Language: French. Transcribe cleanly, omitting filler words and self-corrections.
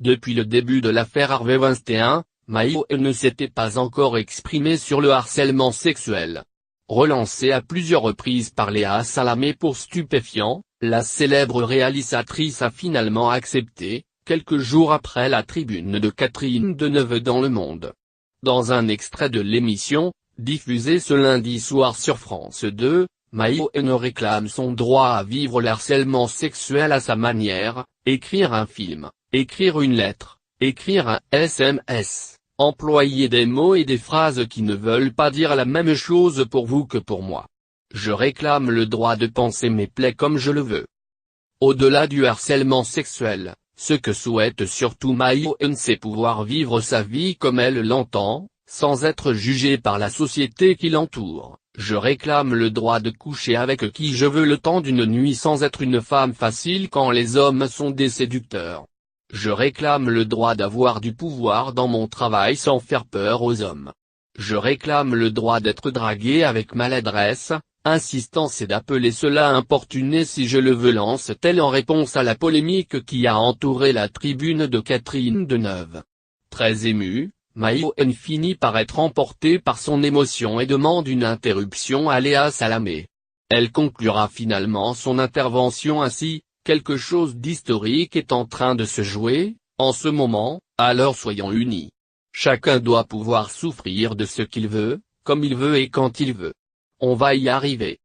Depuis le début de l'affaire Harvey Weinstein, Maïo ne s'était pas encore exprimé sur le harcèlement sexuel. Relancée à plusieurs reprises par Léa Salamé pour stupéfiants, la célèbre réalisatrice a finalement accepté, quelques jours après la tribune de Catherine Deneuve dans Le Monde. Dans un extrait de l'émission, diffusé ce lundi soir sur France 2, Maïo réclame son droit à vivre l'harcèlement sexuel à sa manière, écrire un film, écrire une lettre, écrire un SMS, employer des mots et des phrases qui ne veulent pas dire la même chose pour vous que pour moi. Je réclame le droit de penser mes plaies comme je le veux. Au-delà du harcèlement sexuel, ce que souhaite surtout Maïo, c'est pouvoir vivre sa vie comme elle l'entend, sans être jugée par la société qui l'entoure. Je réclame le droit de coucher avec qui je veux le temps d'une nuit sans être une femme facile quand les hommes sont des séducteurs. Je réclame le droit d'avoir du pouvoir dans mon travail sans faire peur aux hommes. Je réclame le droit d'être draguée avec maladresse, insistance et d'appeler cela importuné si je le veux, lance-t-elle en réponse à la polémique qui a entouré la tribune de Catherine Deneuve. Très émue, Maïo finit par être emportée par son émotion et demande une interruption à Léa Salamé. Elle conclura finalement son intervention ainsi: quelque chose d'historique est en train de se jouer, en ce moment, alors soyons unis. Chacun doit pouvoir souffrir de ce qu'il veut, comme il veut et quand il veut. On va y arriver.